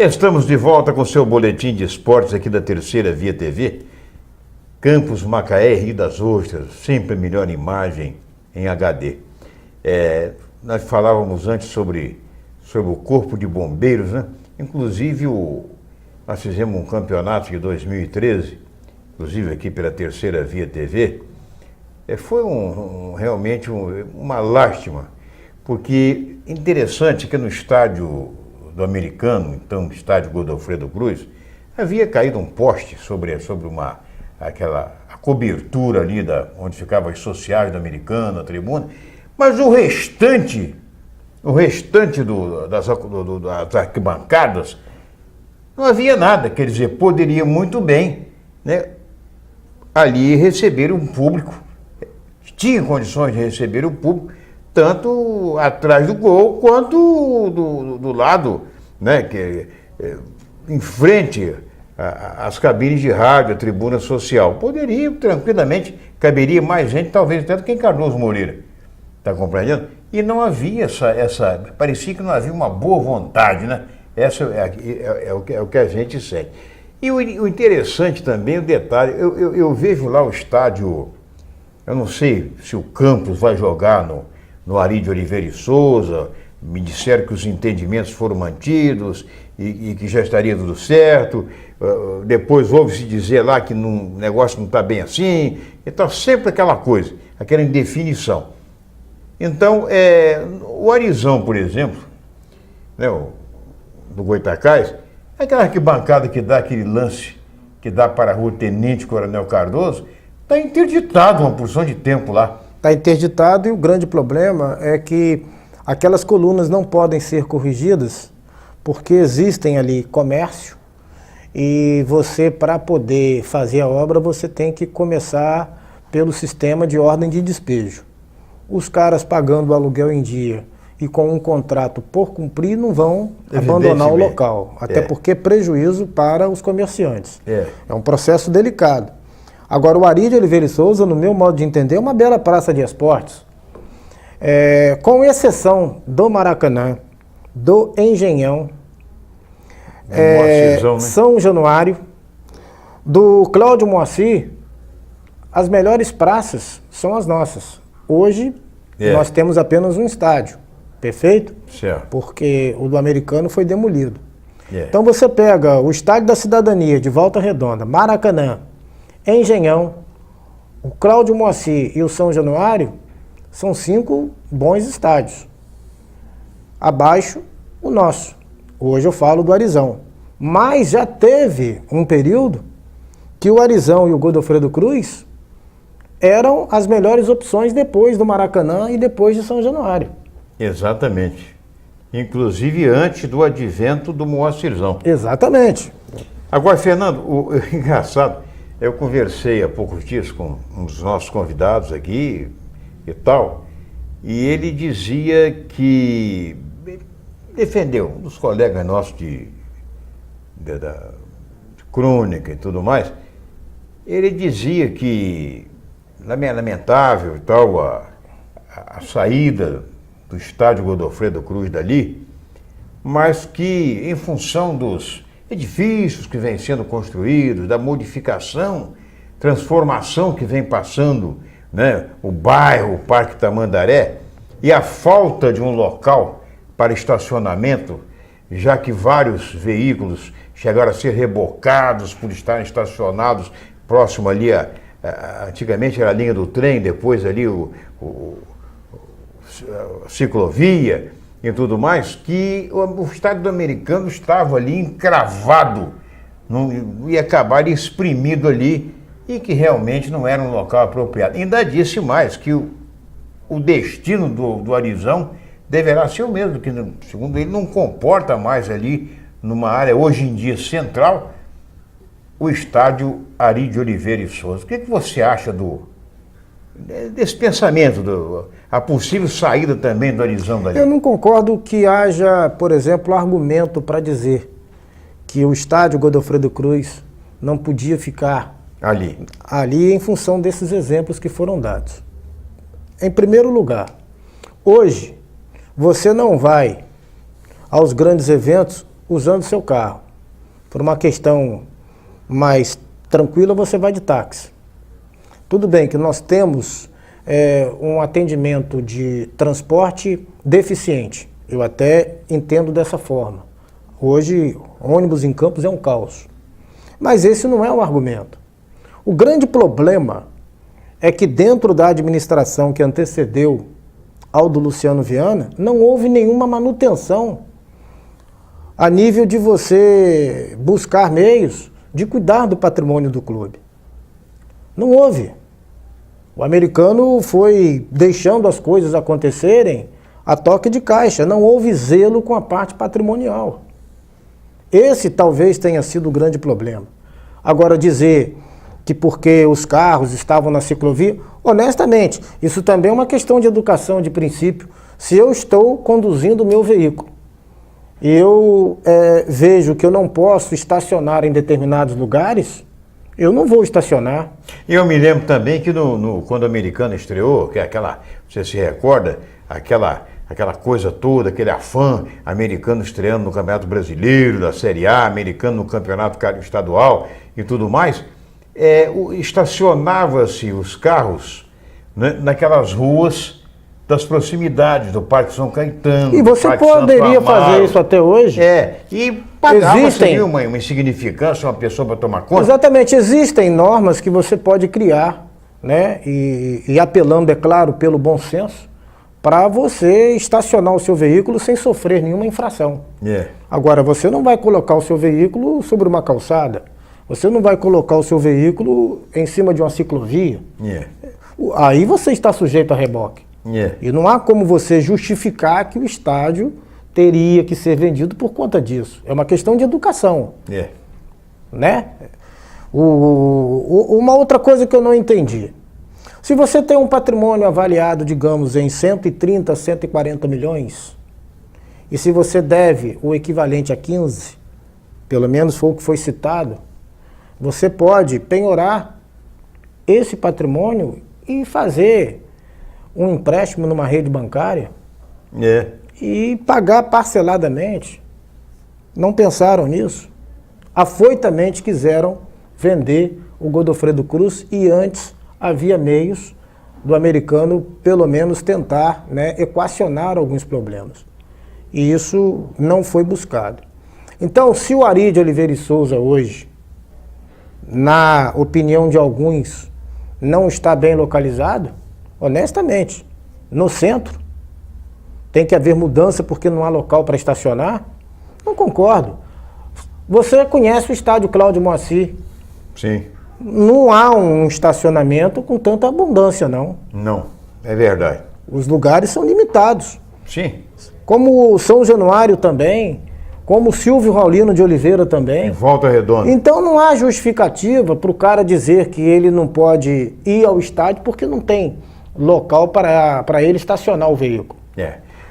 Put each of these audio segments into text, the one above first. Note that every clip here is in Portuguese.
Estamos de volta com o seu boletim de esportes aqui da Terceira Via TV. Campos Macaé, Rio das Ostras, sempre a melhor imagem em HD. Nós falávamos antes sobre o Corpo de Bombeiros, né? Inclusive, nós fizemos um campeonato de 2013, inclusive aqui pela Terceira Via TV. Foi realmente uma lástima, porque interessante que no estádio do Americano, então estádio Godofredo Cruz, havia caído um poste sobre a cobertura ali onde ficavam as sociais do Americano, a tribuna, mas o restante das arquibancadas não havia nada, quer dizer, poderia muito bem, né, ali receber um público, tinha condições de receber o público, tanto atrás do gol quanto do lado, né, em frente às cabines de rádio, a tribuna social. Poderia tranquilamente, caberia mais gente, talvez até do que em Cardoso Moreira. Está compreendendo? E não havia parecia que não havia uma boa vontade, né? Essa é o que a gente sente. E o interessante também, o detalhe, eu vejo lá o estádio, eu não sei se o Campos vai jogar no Ari de Oliveira e Souza, me disseram que os entendimentos foram mantidos e que já estaria tudo certo. Depois ouve-se dizer lá que o negócio não está bem assim. Então, sempre aquela coisa, aquela indefinição. Então, o Arizão, por exemplo, né, do Goitacás, aquela arquibancada que dá aquele lance, que dá para a rua Tenente Coronel Cardoso, está interditado uma porção de tempo lá. Está interditado, e o grande problema é que aquelas colunas não podem ser corrigidas porque existem ali comércio e você, para poder fazer a obra, você tem que começar pelo sistema de ordem de despejo. Os caras pagando o aluguel em dia e com um contrato por cumprir não vão abandonar o local, até porque é prejuízo para os comerciantes. É um processo delicado. Agora, o Ari de Oliveira e Souza, no meu modo de entender, é uma bela praça de esportes. Com exceção do Maracanã, do Engenhão, Moacizão, né? São Januário, do Cláudio Moacir, as melhores praças são as nossas. Hoje, nós temos apenas um estádio, perfeito? Certo. Porque o do Americano foi demolido. Então você pega o Estádio da Cidadania, de Volta Redonda, Maracanã, Engenhão, o Cláudio Moacir e o São Januário, são 5 bons estádios. Abaixo, o nosso. Hoje eu falo do Arizão. Mas já teve um período que o Arizão e o Godofredo Cruz eram as melhores opções depois do Maracanã e depois de São Januário. Exatamente. Inclusive antes do advento do Moacirzão. Exatamente. Agora, Fernando, engraçado, eu conversei há poucos dias com um dos nossos convidados aqui e tal, e ele dizia que defendeu, um dos colegas nossos de crônica e tudo mais, ele dizia que lamentável e tal a saída do estádio Godofredo Cruz dali, mas que em função dos edifícios que vêm sendo construídos, da modificação, transformação que vem passando, né, o bairro, o Parque Tamandaré, e a falta de um local para estacionamento, já que vários veículos chegaram a ser rebocados por estarem estacionados próximo ali antigamente era a linha do trem, depois ali a ciclovia e tudo mais, que o estádio do Americano estava ali encravado, ia acabar exprimido ali, e que realmente não era um local apropriado. Ainda disse mais que o destino do Arizão deverá ser o mesmo, que segundo ele não comporta mais ali, numa área hoje em dia central, o estádio Ari de Oliveira e Souza. O que você acha desse pensamento, a possível saída também do Arizão dali? Eu não concordo que haja, por exemplo, argumento para dizer que o estádio Godofredo Cruz não podia ficar ali em função desses exemplos que foram dados. Em primeiro lugar, hoje você não vai aos grandes eventos usando seu carro. Por uma questão mais tranquila, você vai de táxi. Tudo bem que nós temos um atendimento de transporte deficiente. Eu até entendo dessa forma. Hoje, ônibus em Campos é um caos. Mas esse não é o argumento. O grande problema é que dentro da administração que antecedeu ao do Luciano Viana, não houve nenhuma manutenção a nível de você buscar meios de cuidar do patrimônio do clube. Não houve. O americano foi deixando as coisas acontecerem a toque de caixa. Não houve zelo com a parte patrimonial. Esse talvez tenha sido o grande problema. Agora, dizer que porque os carros estavam na ciclovia, honestamente, isso também é uma questão de educação, de princípio. Se eu estou conduzindo o meu veículo e eu vejo que eu não posso estacionar em determinados lugares, eu não vou estacionar. Eu me lembro também que quando o americano estreou, que é você se recorda, aquela coisa toda, aquele afã americano estreando no Campeonato Brasileiro, da Série A, americano no Campeonato Estadual e tudo mais, estacionava-se os carros, né, naquelas ruas das proximidades do Parque São Caetano. E você poderia fazer isso até hoje? E pagava-se uma insignificância, uma pessoa para tomar conta. Exatamente, existem normas que você pode criar, né? E apelando, é claro, pelo bom senso, para você estacionar o seu veículo sem sofrer nenhuma infração. Agora, você não vai colocar o seu veículo sobre uma calçada, você não vai colocar o seu veículo em cima de uma ciclovia. Aí você está sujeito a reboque. E não há como você justificar que o estádio teria que ser vendido por conta disso. É uma questão de educação. Né? Uma outra coisa que eu não entendi. Se você tem um patrimônio avaliado, digamos, em 130, 140 milhões, e se você deve o equivalente a 15, pelo menos foi o que foi citado, você pode penhorar esse patrimônio e fazer um empréstimo numa rede bancária e pagar parceladamente. Não pensaram nisso. Afoitamente quiseram vender o Godofredo Cruz e antes havia meios do americano, pelo menos, tentar, né, equacionar alguns problemas. E isso não foi buscado. Então, se o Ari de Oliveira e Souza hoje, na opinião de alguns, não está bem localizado, honestamente, no centro, tem que haver mudança porque não há local para estacionar? Não concordo. Você conhece o estádio Cláudio Moacir? Sim. Não há um estacionamento com tanta abundância, não. Não, é verdade. Os lugares são limitados. Sim. Como o São Januário também, como o Silvio Raulino de Oliveira também. Em Volta Redonda. Então não há justificativa para o cara dizer que ele não pode ir ao estádio porque não tem local para ele estacionar o veículo.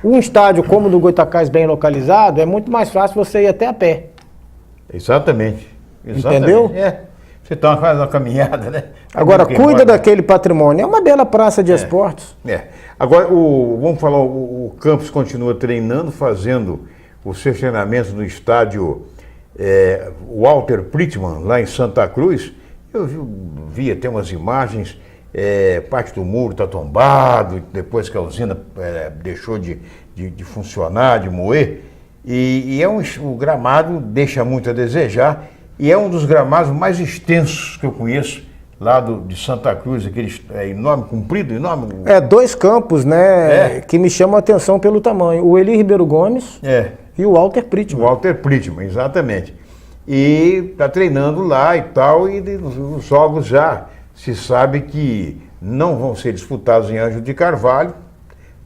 Um estádio como o do Goitacás, bem localizado, é muito mais fácil você ir até a pé. Exatamente. Entendeu? Você faz uma caminhada, né? Agora, cuida daquele patrimônio. É uma bela praça de esportes. Agora, vamos falar, o Campos continua treinando, fazendo os seus treinamentos no estádio Walter Prittmann, lá em Santa Cruz. Eu vi até umas imagens, parte do muro está tombado, depois que a usina deixou de funcionar, de moer. E o gramado deixa muito a desejar. E é um dos gramados mais extensos que eu conheço, lá de Santa Cruz, aquele enorme, comprido, enorme. 2 campos, né, que me chamam a atenção pelo tamanho. O Eli Ribeiro Gomes e o Walter Prittmann. O Walter Prittmann, exatamente. E está treinando lá e tal, e os jogos já se sabe que não vão ser disputados em Anjo de Carvalho,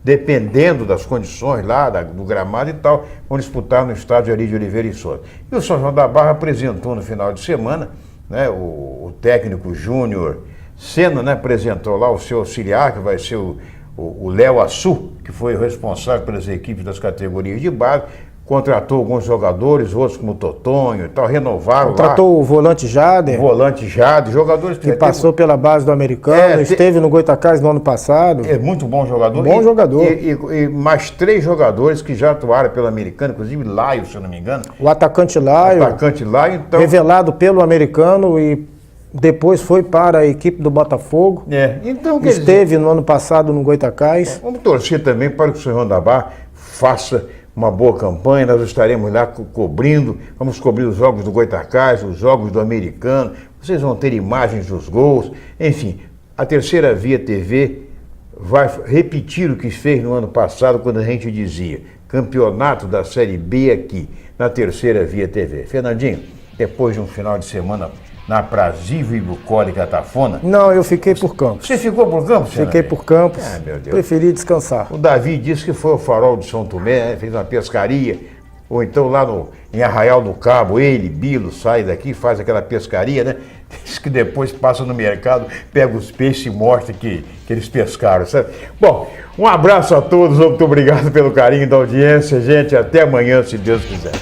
dependendo das condições lá, do gramado e tal, vão disputar no estádio Ari de Oliveira e Souza. E o São João da Barra apresentou no final de semana, né, o técnico Júnior Senna, né, apresentou lá o seu auxiliar, que vai ser o Léo Assu, que foi o responsável pelas equipes das categorias de base, contratou alguns jogadores, outros como o Totonho e tal, renovaram Contratou o volante Jader, o volante Jade, jogadores que passou pela base do Americano, esteve no Goitacás no ano passado. É muito bom jogador. Bom jogador. E mais 3 jogadores que já atuaram pelo Americano, inclusive Laio, se eu não me engano. O atacante Laio, então, revelado pelo Americano e depois foi para a equipe do Botafogo. Então, esteve no ano passado no Goitacás. Vamos torcer também para que o São João da Barra faça uma boa campanha, nós estaremos lá cobrindo, vamos cobrir os jogos do Goitacás, os jogos do Americano, vocês vão ter imagens dos gols, enfim, a Terceira Via TV vai repetir o que fez no ano passado, quando a gente dizia campeonato da Série B aqui, na Terceira Via TV. Fernandinho, depois de um final de semana na aprazível e bucólica Atafona... Não, eu fiquei por Campos. Você ficou por Campos, Fernandinho? Fiquei por Campos, Meu Deus. Preferi descansar. O Davi disse que foi ao Farol de São Tomé, fez uma pescaria, ou então lá em Arraial do Cabo, ele, Bilo, sai daqui, faz aquela pescaria, né? Diz que depois passa no mercado, pega os peixes e mostra que eles pescaram, sabe? Bom, um abraço a todos, muito obrigado pelo carinho da audiência, gente, até amanhã, se Deus quiser.